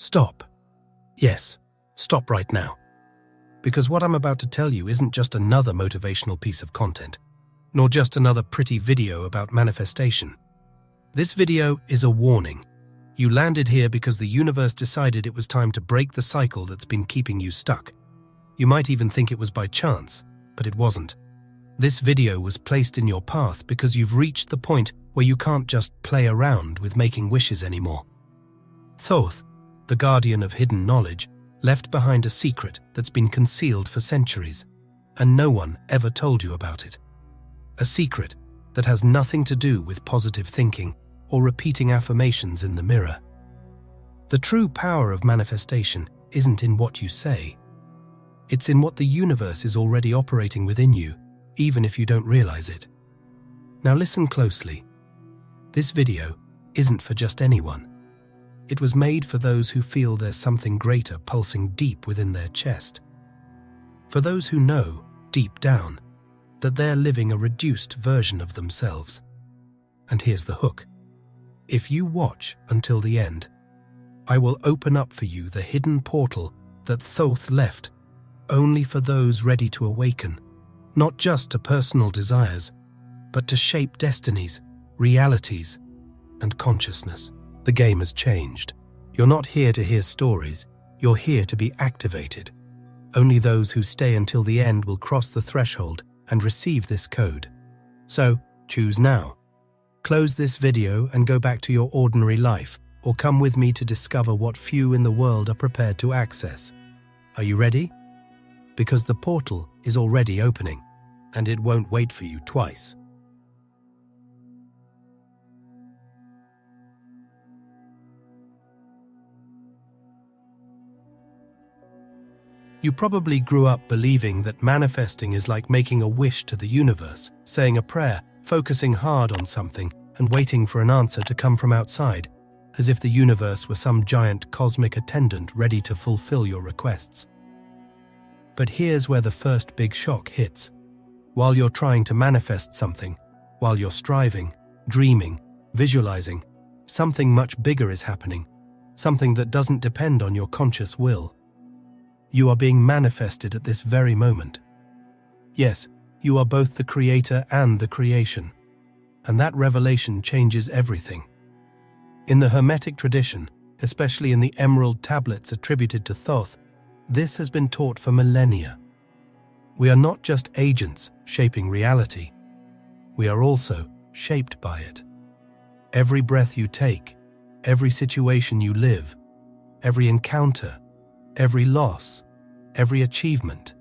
Stop. Yes, stop right now. Because what I'm about to tell you isn't just another motivational piece of content, nor just another pretty video about manifestation. This video is a warning. You landed here because the universe decided it was time to break the cycle that's been keeping you stuck. You might even think it was by chance, but it wasn't. This video was placed in your path because you've reached the point where you can't just play around with making wishes anymore. Thoth, the guardian of hidden knowledge, left behind a secret that's been concealed for centuries, and no one ever told you about it. A secret that has nothing to do with positive thinking or repeating affirmations in the mirror. The true power of manifestation isn't in what you say. It's in what the universe is already operating within you, even if you don't realize it. Now listen closely. This video isn't for just anyone. It was made for those who feel there's something greater pulsing deep within their chest. For those who know, deep down, that they're living a reduced version of themselves. And here's the hook. If you watch until the end, I will open up for you the hidden portal that Thoth left only for those ready to awaken, not just to personal desires, but to shape destinies, realities, and consciousness. The game has changed. You're not here to hear stories, you're here to be activated. Only those who stay until the end will cross the threshold and receive this code. So, choose now. Close this video and go back to your ordinary life, or come with me to discover what few in the world are prepared to access. Are you ready? Because the portal is already opening, and it won't wait for you twice. You probably grew up believing that manifesting is like making a wish to the universe, saying a prayer, focusing hard on something, and waiting for an answer to come from outside, as if the universe were some giant cosmic attendant ready to fulfill your requests. But here's where the first big shock hits. While you're trying to manifest something, while you're striving, dreaming, visualizing, something much bigger is happening, something that doesn't depend on your conscious will. You are being manifested at this very moment. Yes, you are both the creator and the creation, and that revelation changes everything. In the Hermetic tradition, especially in the emerald tablets attributed to Thoth, this has been taught for millennia. We are not just agents shaping reality, we are also shaped by it. Every breath you take, every situation you live, every encounter, every loss, every achievement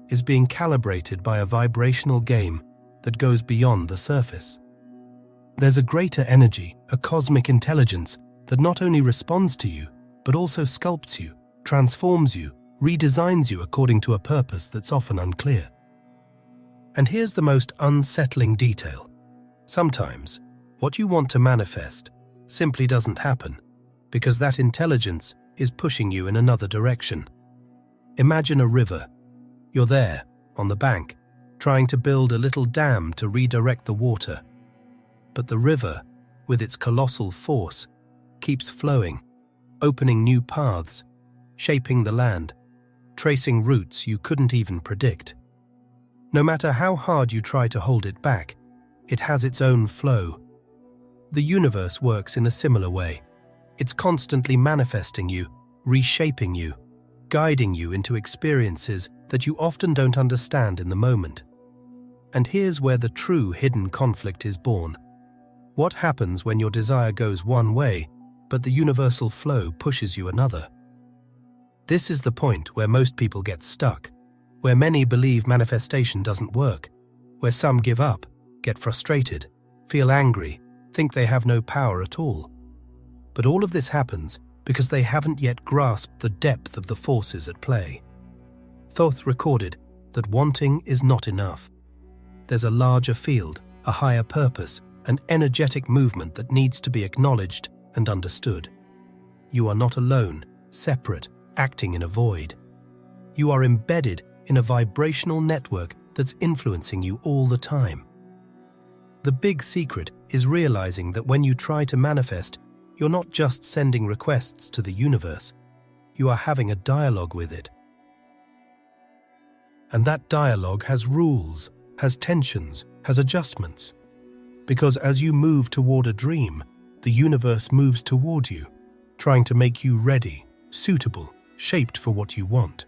is being calibrated by a vibrational game that goes beyond the surface. There's a greater energy, a cosmic intelligence that not only responds to you, but also sculpts you, transforms you, redesigns you according to a purpose that's often unclear. And here's the most unsettling detail. Sometimes, what you want to manifest simply doesn't happen, because that intelligence is pushing you in another direction. Imagine a river. You're there, on the bank, trying to build a little dam to redirect the water. But the river, with its colossal force, keeps flowing, opening new paths, shaping the land, tracing routes you couldn't even predict. No matter how hard you try to hold it back, it has its own flow. The universe works in a similar way. It's constantly manifesting you, reshaping you, guiding you into experiences that you often don't understand in the moment. And here's where the true hidden conflict is born. What happens when your desire goes one way, but the universal flow pushes you another? This is the point where most people get stuck, where many believe manifestation doesn't work, where some give up, get frustrated, feel angry, think they have no power at all. But all of this happens because they haven't yet grasped the depth of the forces at play. Thoth recorded that wanting is not enough. There's a larger field, a higher purpose, an energetic movement that needs to be acknowledged and understood. You are not alone, separate, acting in a void. You are embedded in a vibrational network that's influencing you all the time. The big secret is realizing that when you try to manifest, you're not just sending requests to the universe, you are having a dialogue with it. And that dialogue has rules, has tensions, has adjustments. Because as you move toward a dream, the universe moves toward you, trying to make you ready, suitable, shaped for what you want.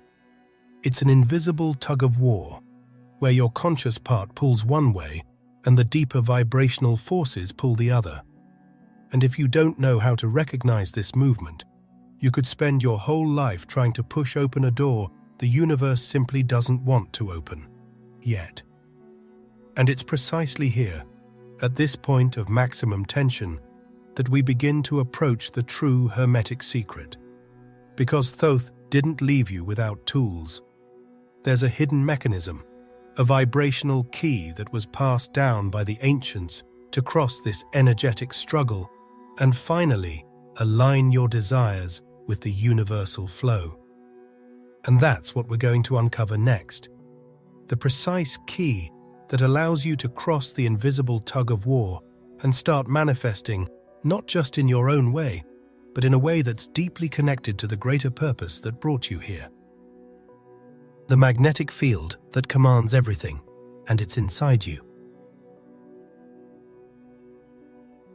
It's an invisible tug of war, where your conscious part pulls one way and the deeper vibrational forces pull the other. And if you don't know how to recognize this movement, you could spend your whole life trying to push open a door the universe simply doesn't want to open, yet. And it's precisely here, at this point of maximum tension, that we begin to approach the true Hermetic secret. Because Thoth didn't leave you without tools. There's a hidden mechanism, a vibrational key that was passed down by the ancients to cross this energetic struggle and finally align your desires with the universal flow. And that's what we're going to uncover next. The precise key that allows you to cross the invisible tug of war and start manifesting not just in your own way, but in a way that's deeply connected to the greater purpose that brought you here. The magnetic field that commands everything, and it's inside you.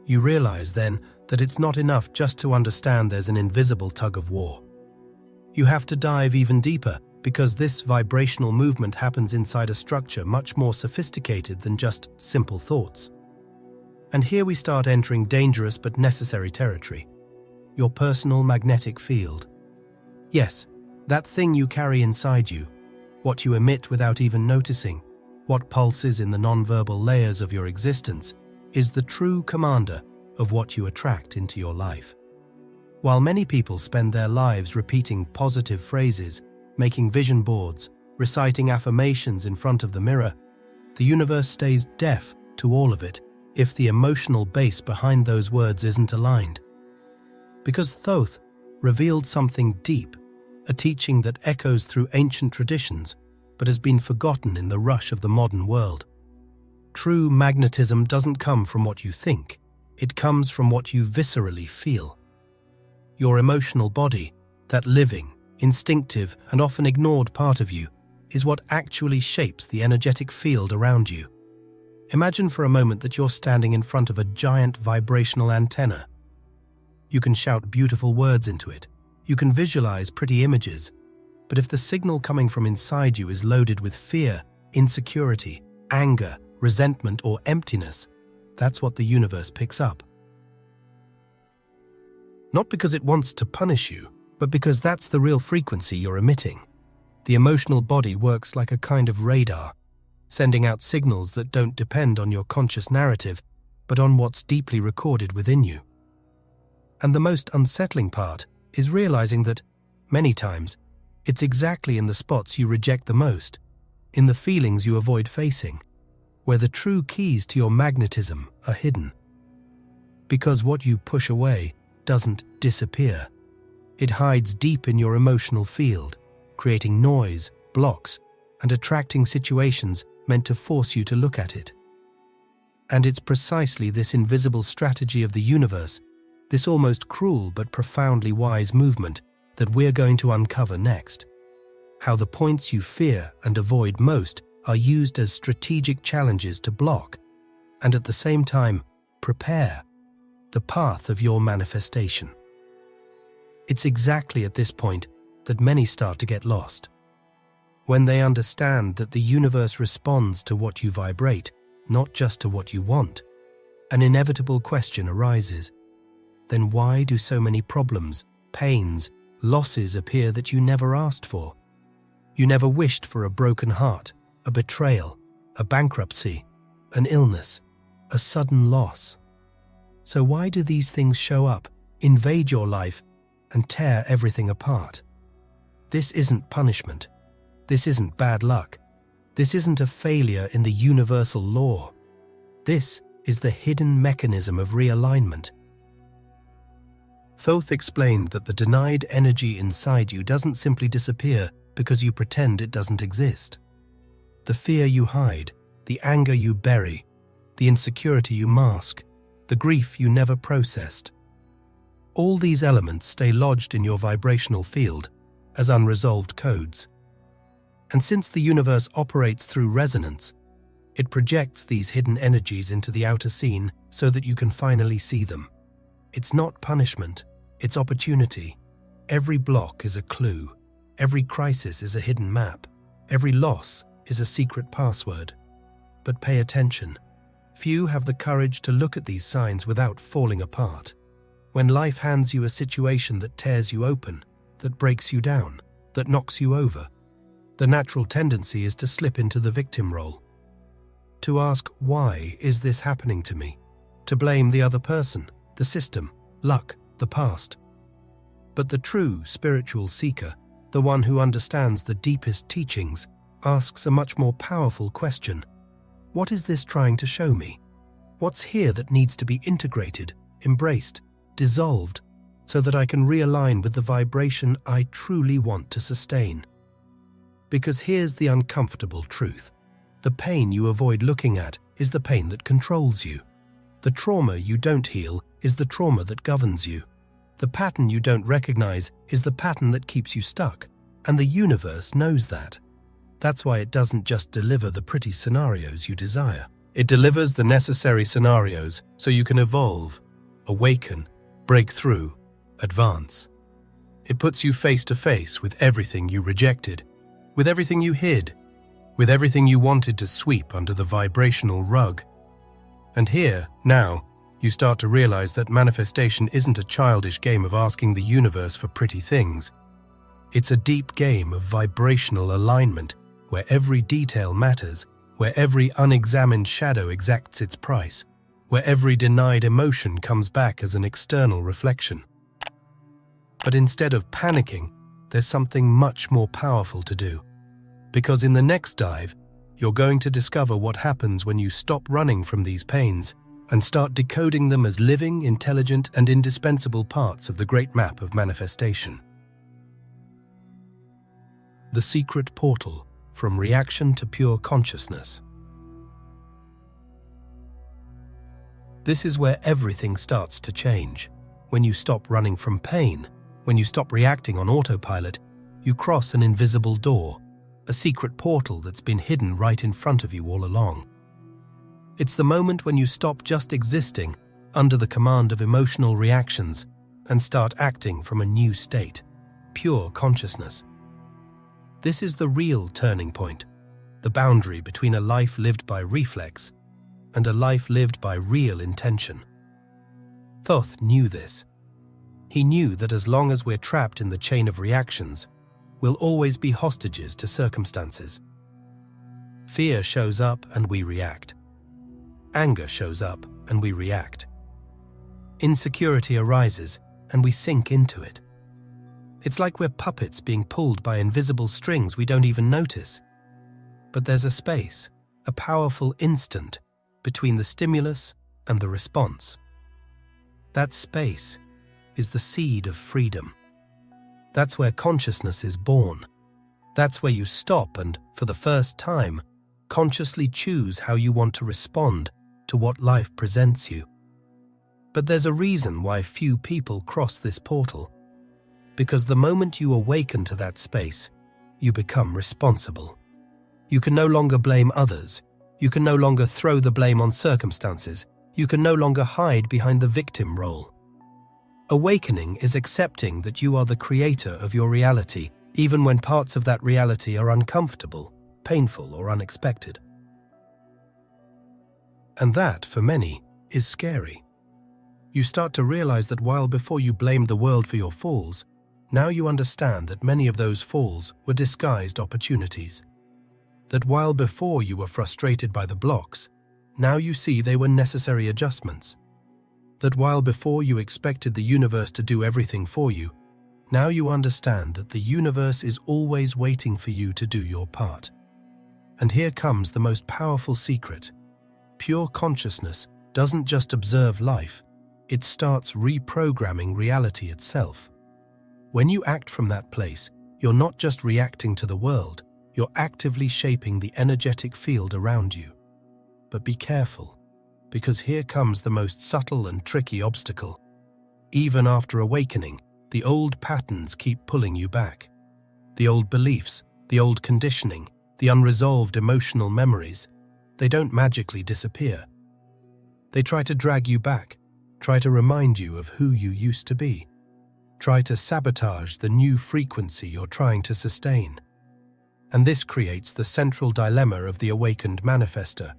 You realize then that it's not enough just to understand there's an invisible tug of war. You have to dive even deeper because this vibrational movement happens inside a structure much more sophisticated than just simple thoughts. And here we start entering dangerous but necessary territory. Your personal magnetic field. Yes, that thing you carry inside you, what you emit without even noticing, what pulses in the non-verbal layers of your existence, is the true commander of what you attract into your life. While many people spend their lives repeating positive phrases, making vision boards, reciting affirmations in front of the mirror, the universe stays deaf to all of it if the emotional base behind those words isn't aligned. Because Thoth revealed something deep, a teaching that echoes through ancient traditions but has been forgotten in the rush of the modern world. True magnetism doesn't come from what you think, it comes from what you viscerally feel. Your emotional body, that living, instinctive, and often ignored part of you, is what actually shapes the energetic field around you. Imagine for a moment that you're standing in front of a giant vibrational antenna. You can shout beautiful words into it. You can visualize pretty images. But if the signal coming from inside you is loaded with fear, insecurity, anger, resentment, or emptiness, that's what the universe picks up. Not because it wants to punish you, but because that's the real frequency you're emitting. The emotional body works like a kind of radar, sending out signals that don't depend on your conscious narrative, but on what's deeply recorded within you. And the most unsettling part is realizing that, many times, it's exactly in the spots you reject the most, in the feelings you avoid facing, where the true keys to your magnetism are hidden. Because what you push away doesn't disappear. It hides deep in your emotional field, creating noise, blocks, and attracting situations meant to force you to look at it. And it's precisely this invisible strategy of the universe, this almost cruel but profoundly wise movement, that we're going to uncover next. How the points you fear and avoid most are used as strategic challenges to block, and at the same time, prepare the path of your manifestation. It's exactly at this point that many start to get lost. When they understand that the universe responds to what you vibrate, not just to what you want, an inevitable question arises. Then why do so many problems, pains, losses appear that you never asked for? You never wished for a broken heart, a betrayal, a bankruptcy, an illness, a sudden loss. So why do these things show up, invade your life, and tear everything apart? This isn't punishment. This isn't bad luck. This isn't a failure in the universal law. This is the hidden mechanism of realignment. Thoth explained that the denied energy inside you doesn't simply disappear because you pretend it doesn't exist. The fear you hide, the anger you bury, the insecurity you mask, the grief you never processed. All these elements stay lodged in your vibrational field as unresolved codes. And since the universe operates through resonance, it projects these hidden energies into the outer scene so that you can finally see them. It's not punishment, it's opportunity. Every block is a clue. Every crisis is a hidden map. Every loss is a secret password. But pay attention. Few have the courage to look at these signs without falling apart. When life hands you a situation that tears you open, that breaks you down, that knocks you over, the natural tendency is to slip into the victim role. To ask, why is this happening to me? To blame the other person, the system, luck, the past. But the true spiritual seeker, the one who understands the deepest teachings, asks a much more powerful question. What is this trying to show me? What's here that needs to be integrated, embraced, dissolved, so that I can realign with the vibration I truly want to sustain? Because here's the uncomfortable truth. The pain you avoid looking at is the pain that controls you. The trauma you don't heal is the trauma that governs you. The pattern you don't recognize is the pattern that keeps you stuck, and the universe knows that. That's why it doesn't just deliver the pretty scenarios you desire. It delivers the necessary scenarios so you can evolve, awaken, break through, advance. It puts you face to face with everything you rejected, with everything you hid, with everything you wanted to sweep under the vibrational rug. And here, now, you start to realize that manifestation isn't a childish game of asking the universe for pretty things. It's a deep game of vibrational alignment where every detail matters, where every unexamined shadow exacts its price, where every denied emotion comes back as an external reflection. But instead of panicking, there's something much more powerful to do. Because in the next dive, you're going to discover what happens when you stop running from these pains and start decoding them as living, intelligent, and indispensable parts of the great map of manifestation. The secret portal from reaction to pure consciousness. This is where everything starts to change. When you stop running from pain, when you stop reacting on autopilot, you cross an invisible door, a secret portal that's been hidden right in front of you all along. It's the moment when you stop just existing under the command of emotional reactions and start acting from a new state, pure consciousness. This is the real turning point, the boundary between a life lived by reflex and a life lived by real intention. Thoth knew this. He knew that as long as we're trapped in the chain of reactions, we'll always be hostages to circumstances. Fear shows up and we react. Anger shows up and we react. Insecurity arises and we sink into it. It's like we're puppets being pulled by invisible strings we don't even notice. But there's a space, a powerful instant, between the stimulus and the response. That space is the seed of freedom. That's where consciousness is born. That's where you stop and, for the first time, consciously choose how you want to respond to what life presents you. But there's a reason why few people cross this portal. Because the moment you awaken to that space, you become responsible. You can no longer blame others. You can no longer throw the blame on circumstances. You can no longer hide behind the victim role. Awakening is accepting that you are the creator of your reality, even when parts of that reality are uncomfortable, painful, or unexpected. And that, for many, is scary. You start to realize that while before you blamed the world for your falls, now you understand that many of those falls were disguised opportunities. That while before you were frustrated by the blocks, now you see they were necessary adjustments. That while before you expected the universe to do everything for you, now you understand that the universe is always waiting for you to do your part. And here comes the most powerful secret. Pure consciousness doesn't just observe life, it starts reprogramming reality itself. When you act from that place, you're not just reacting to the world, you're actively shaping the energetic field around you. But be careful, because here comes the most subtle and tricky obstacle. even after awakening, the old patterns keep pulling you back. The old beliefs, the old conditioning, the unresolved emotional memories, they don't magically disappear. They try to drag you back, try to remind you of who you used to be, try to sabotage the new frequency you're trying to sustain. And this creates the central dilemma of the awakened manifester,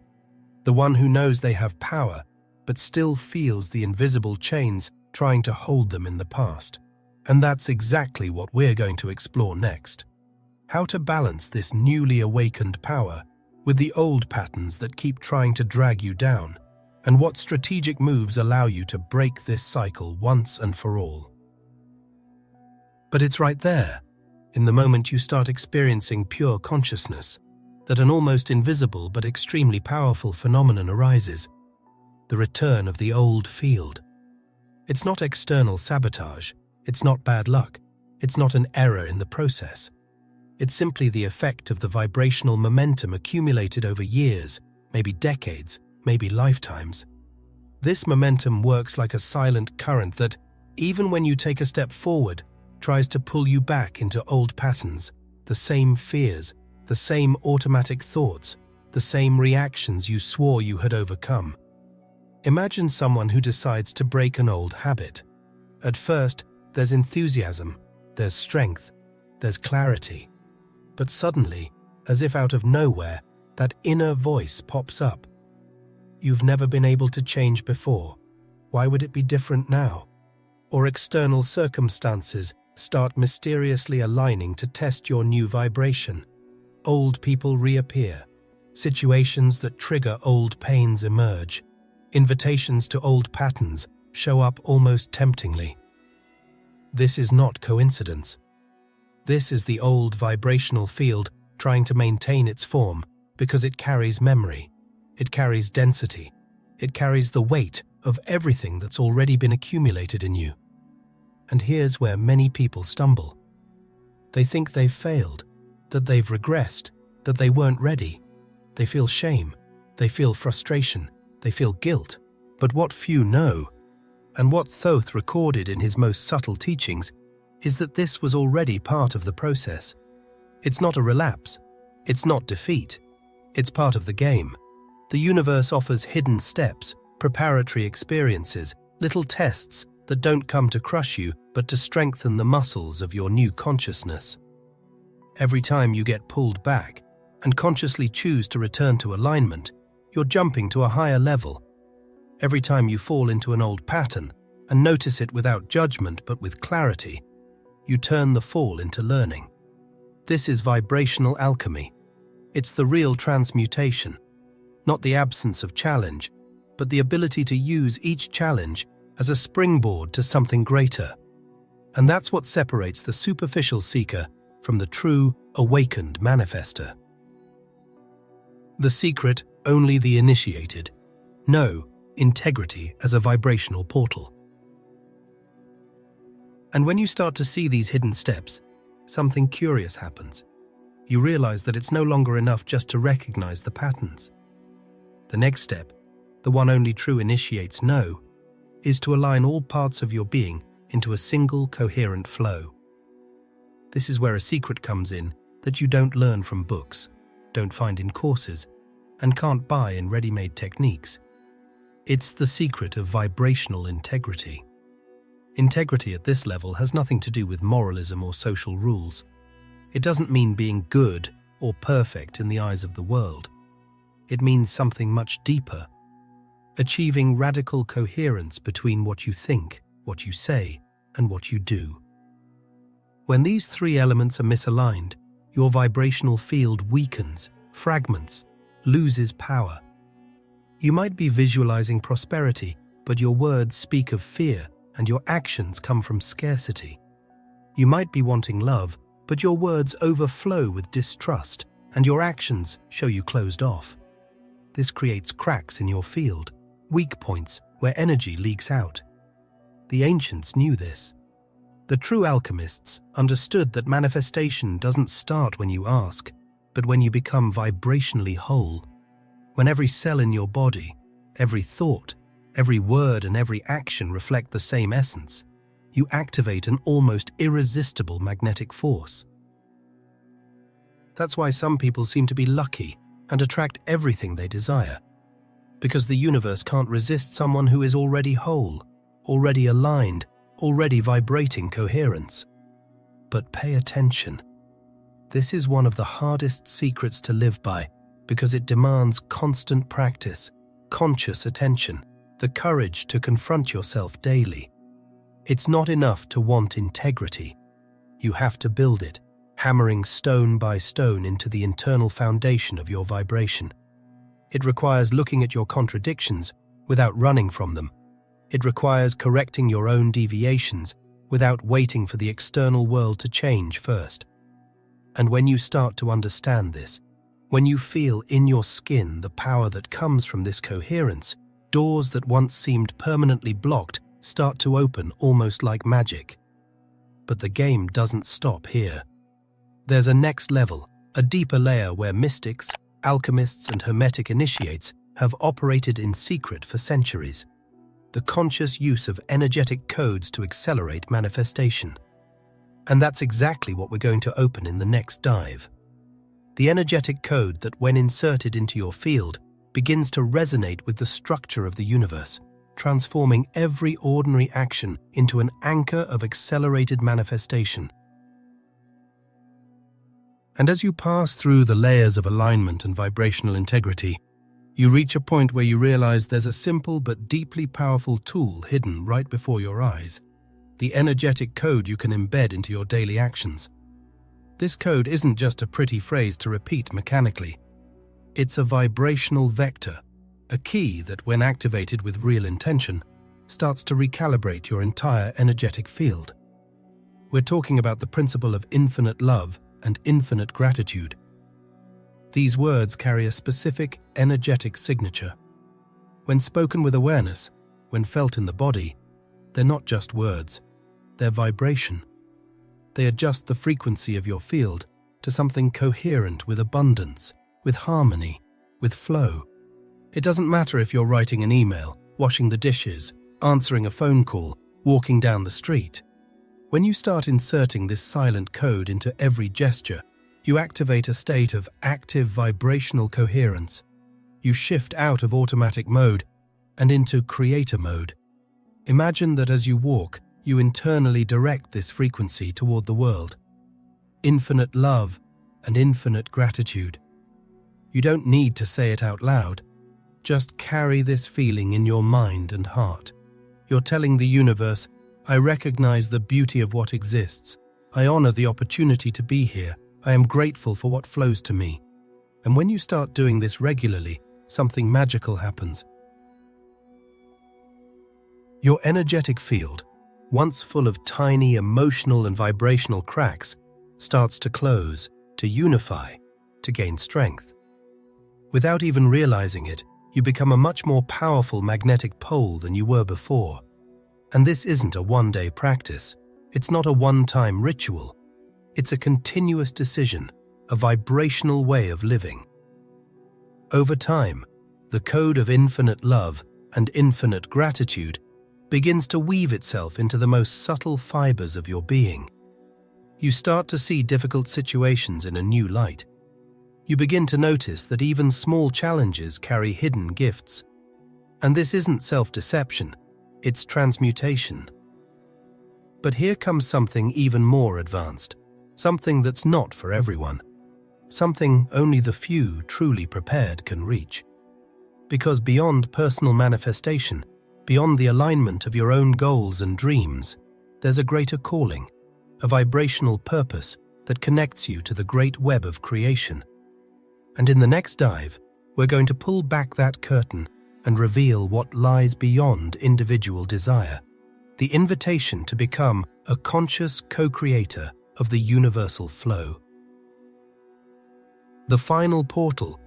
the one who knows they have power but still feels the invisible chains trying to hold them in the past. And that's exactly what we're going to explore next. How to balance this newly awakened power with the old patterns that keep trying to drag you down, and what strategic moves allow you to break this cycle once and for all. But it's right there, in the moment you start experiencing pure consciousness, that an almost invisible but extremely powerful phenomenon arises: the return of the old field. It's not external sabotage, it's not bad luck, it's not an error in the process. It's simply the effect of the vibrational momentum accumulated over years, maybe decades, maybe lifetimes. This momentum works like a silent current that, even when you take a step forward, tries to pull you back into old patterns, the same fears, the same automatic thoughts, the same reactions you swore you had overcome. Imagine someone who decides to break an old habit. At first, there's enthusiasm, there's strength, there's clarity. But suddenly, as if out of nowhere, that inner voice pops up. You've never been able to change before. Why would it be different now? Or external circumstances start mysteriously aligning to test your new vibration. Old people reappear. Situations that trigger old pains emerge. Invitations to old patterns show up almost temptingly. This is not coincidence. This is the old vibrational field trying to maintain its form because it carries memory, it carries density, it carries the weight of everything that's already been accumulated in you. And here's where many people stumble. They think they've failed, that they've regressed, that they weren't ready. They feel shame, they feel frustration, they feel guilt. But what few know, and what Thoth recorded in his most subtle teachings, is that this was already part of the process. It's not a relapse. It's not defeat. It's part of the game. The universe offers hidden steps, preparatory experiences, little tests that don't come to crush you, but to strengthen the muscles of your new consciousness. Every time you get pulled back and consciously choose to return to alignment, you're jumping to a higher level. Every time you fall into an old pattern and notice it without judgment but with clarity, you turn the fall into learning. This is vibrational alchemy. It's the real transmutation, not the absence of challenge, but the ability to use each challenge as a springboard to something greater. And that's what separates the superficial seeker from the true, awakened manifester. The secret only the initiated know integrity as a vibrational portal. And when you start to see these hidden steps, something curious happens. You realize that it's no longer enough just to recognize the patterns. The next step, the one only true initiates know, is to align all parts of your being into a single coherent flow. This is where a secret comes in that you don't learn from books, don't find in courses, and can't buy in ready-made techniques. It's the secret of vibrational integrity. Integrity at this level has nothing to do with moralism or social rules. It doesn't mean being good or perfect in the eyes of the world. It means something much deeper, achieving radical coherence between what you think, what you say, and what you do. When these three elements are misaligned, your vibrational field weakens, fragments, loses power. You might be visualizing prosperity, but your words speak of fear, and your actions come from scarcity. You might be wanting love, but your words overflow with distrust, and your actions show you closed off. This creates cracks in your field, weak points where energy leaks out. The ancients knew this. The true alchemists understood that manifestation doesn't start when you ask, but when you become vibrationally whole. When every cell in your body, every thought, every word and every action reflect the same essence, you activate an almost irresistible magnetic force. That's why some people seem to be lucky and attract everything they desire, because the universe can't resist someone who is already whole, already aligned, already vibrating coherence. But pay attention. This is one of the hardest secrets to live by, because it demands constant practice, conscious attention, the courage to confront yourself daily. It's not enough to want integrity. You have to build it, hammering stone by stone into the internal foundation of your vibration. It requires looking at your contradictions without running from them. It requires correcting your own deviations without waiting for the external world to change first. And when you start to understand this, when you feel in your skin the power that comes from this coherence, doors that once seemed permanently blocked start to open almost like magic. But the game doesn't stop here. There's a next level, a deeper layer where mystics, alchemists, and hermetic initiates have operated in secret for centuries. The conscious use of energetic codes to accelerate manifestation. And that's exactly what we're going to open in the next dive. The energetic code that, when inserted into your field, begins to resonate with the structure of the universe, transforming every ordinary action into an anchor of accelerated manifestation. And as you pass through the layers of alignment and vibrational integrity, you reach a point where you realize there's a simple but deeply powerful tool hidden right before your eyes, the energetic code you can embed into your daily actions. This code isn't just a pretty phrase to repeat mechanically. It's a vibrational vector, a key that, when activated with real intention, starts to recalibrate your entire energetic field. We're talking about the principle of infinite love and infinite gratitude. These words carry a specific energetic signature. When spoken with awareness, when felt in the body, they're not just words, they're vibration. They adjust the frequency of your field to something coherent with abundance, with harmony, with flow. It doesn't matter if you're writing an email, washing the dishes, answering a phone call, walking down the street. When you start inserting this silent code into every gesture, you activate a state of active vibrational coherence. You shift out of automatic mode and into creator mode. Imagine that as you walk, you internally direct this frequency toward the world. Infinite love and infinite gratitude. You don't need to say it out loud. Just carry this feeling in your mind and heart. You're telling the universe, I recognize the beauty of what exists. I honor the opportunity to be here. I am grateful for what flows to me. And when you start doing this regularly, something magical happens. Your energetic field, once full of tiny emotional and vibrational cracks, starts to close, to unify, to gain strength. Without even realizing it, you become a much more powerful magnetic pole than you were before. And this isn't a one-day practice. It's not a one-time ritual. It's a continuous decision, a vibrational way of living. Over time, the code of infinite love and infinite gratitude begins to weave itself into the most subtle fibers of your being. You start to see difficult situations in a new light. You begin to notice that even small challenges carry hidden gifts. And this isn't self-deception, it's transmutation. But here comes something even more advanced, something that's not for everyone, something only the few truly prepared can reach. Because beyond personal manifestation, beyond the alignment of your own goals and dreams, there's a greater calling, a vibrational purpose that connects you to the great web of creation. And in the next dive, we're going to pull back that curtain and reveal what lies beyond individual desire, the invitation to become a conscious co-creator of the universal flow. The final portal,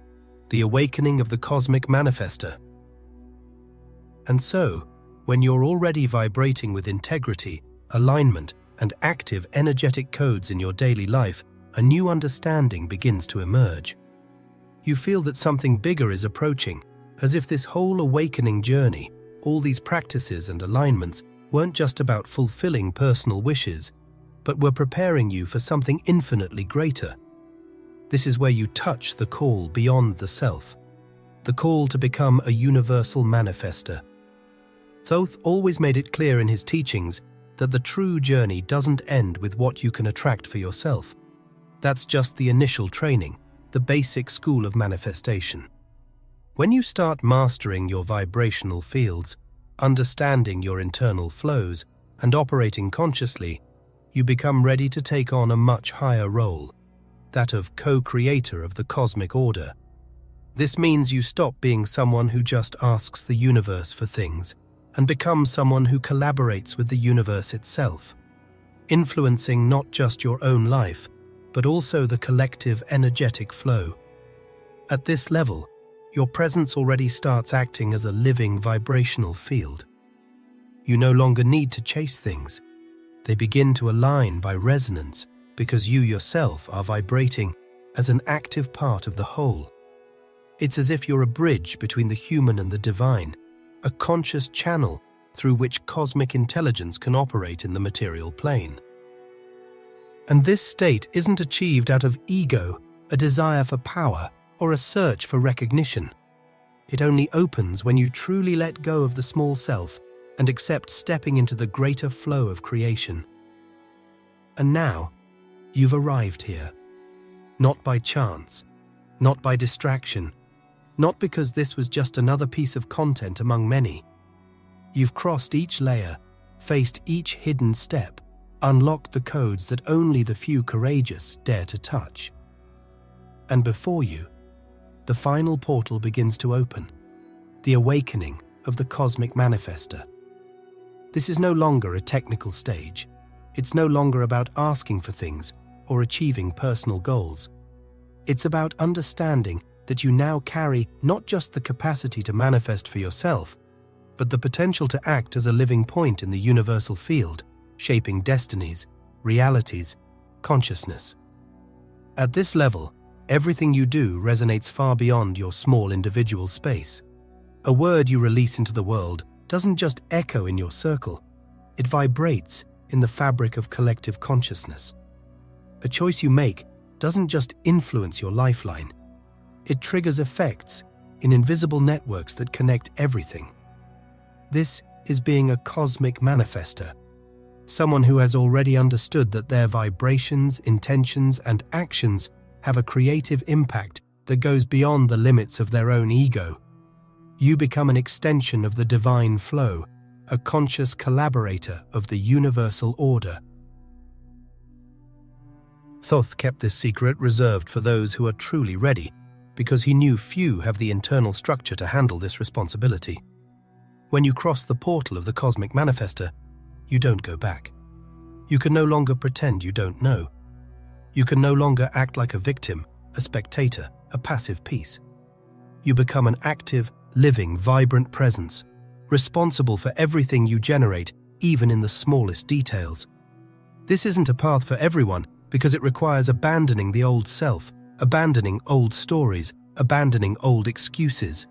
the awakening of the cosmic manifester. And so, when you're already vibrating with integrity, alignment, and active energetic codes in your daily life, a new understanding begins to emerge. You feel that something bigger is approaching, as if this whole awakening journey, all these practices and alignments, weren't just about fulfilling personal wishes, but were preparing you for something infinitely greater. This is where you touch the call beyond the self, the call to become a universal manifester. Thoth always made it clear in his teachings that the true journey doesn't end with what you can attract for yourself. That's just the initial training, the basic school of manifestation. When you start mastering your vibrational fields, understanding your internal flows, and operating consciously, you become ready to take on a much higher role, that of co-creator of the cosmic order. This means you stop being someone who just asks the universe for things and become someone who collaborates with the universe itself, influencing not just your own life, but also the collective energetic flow. At this level, your presence already starts acting as a living vibrational field. You no longer need to chase things. They begin to align by resonance because you yourself are vibrating as an active part of the whole. It's as if you're a bridge between the human and the divine, a conscious channel through which cosmic intelligence can operate in the material plane. And this state isn't achieved out of ego, a desire for power, or a search for recognition. It only opens when you truly let go of the small self and accept stepping into the greater flow of creation. And now, you've arrived here. Not by chance, not by distraction, not because this was just another piece of content among many. You've crossed each layer, faced each hidden step, unlocked the codes that only the few courageous dare to touch. And before you, the final portal begins to open, the awakening of the cosmic manifester. This is no longer a technical stage. It's no longer about asking for things or achieving personal goals. It's about understanding that you now carry not just the capacity to manifest for yourself, but the potential to act as a living point in the universal field, shaping destinies, realities, consciousness. At this level, everything you do resonates far beyond your small individual space. A word you release into the world doesn't just echo in your circle, it vibrates in the fabric of collective consciousness. A choice you make doesn't just influence your lifeline, it triggers effects in invisible networks that connect everything. This is being a cosmic manifester, someone who has already understood that their vibrations, intentions, and actions have a creative impact that goes beyond the limits of their own ego. You become an extension of the divine flow, a conscious collaborator of the universal order. Thoth kept this secret reserved for those who are truly ready, because he knew few have the internal structure to handle this responsibility. When you cross the portal of the cosmic manifester, you don't go back. You can no longer pretend you don't know. You can no longer act like a victim, a spectator, a passive piece. You become an active, living, vibrant presence, responsible for everything you generate, even in the smallest details. This isn't a path for everyone because it requires abandoning the old self, abandoning old stories, abandoning old excuses.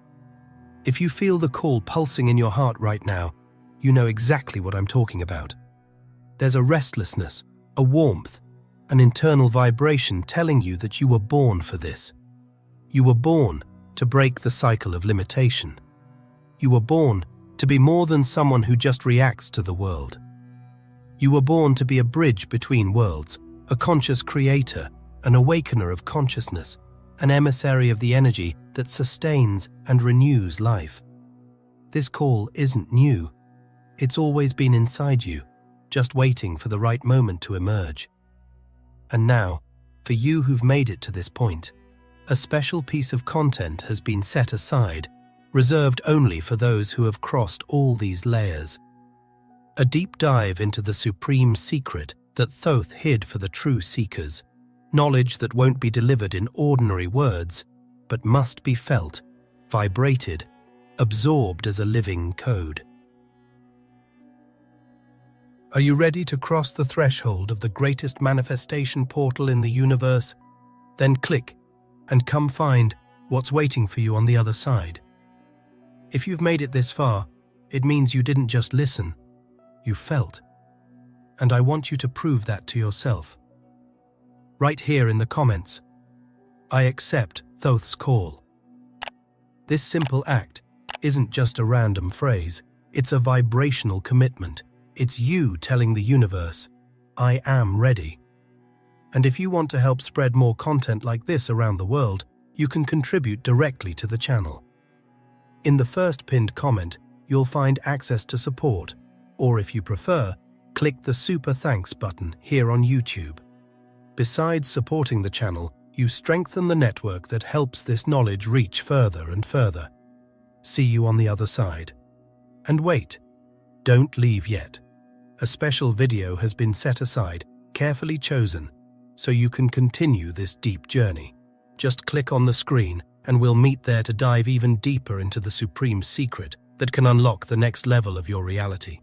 If you feel the call pulsing in your heart right now, you know exactly what I'm talking about. There's a restlessness, a warmth, an internal vibration telling you that you were born for this. You were born to break the cycle of limitation. You were born to be more than someone who just reacts to the world. You were born to be a bridge between worlds, a conscious creator, an awakener of consciousness, an emissary of the energy that sustains and renews life. This call isn't new. It's always been inside you, just waiting for the right moment to emerge. And now, for you who've made it to this point, a special piece of content has been set aside, reserved only for those who have crossed all these layers. A deep dive into the supreme secret that Thoth hid for the true seekers, knowledge that won't be delivered in ordinary words, but must be felt, vibrated, absorbed as a living code. Are you ready to cross the threshold of the greatest manifestation portal in the universe? Then click and come find what's waiting for you on the other side. If you've made it this far, it means you didn't just listen. you felt. And I want you to prove that to yourself. Right here in the comments, I accept Thoth's call. This simple act isn't just a random phrase, it's a vibrational commitment. It's you telling the universe, I am ready. And if you want to help spread more content like this around the world, you can contribute directly to the channel. In the first pinned comment, you'll find access to support, or if you prefer, click the Super Thanks button here on YouTube. Besides supporting the channel, you strengthen the network that helps this knowledge reach further and further. See you on the other side. And wait, don't leave yet. A special video has been set aside, carefully chosen, so you can continue this deep journey. Just click on the screen and we'll meet there to dive even deeper into the supreme secret that can unlock the next level of your reality.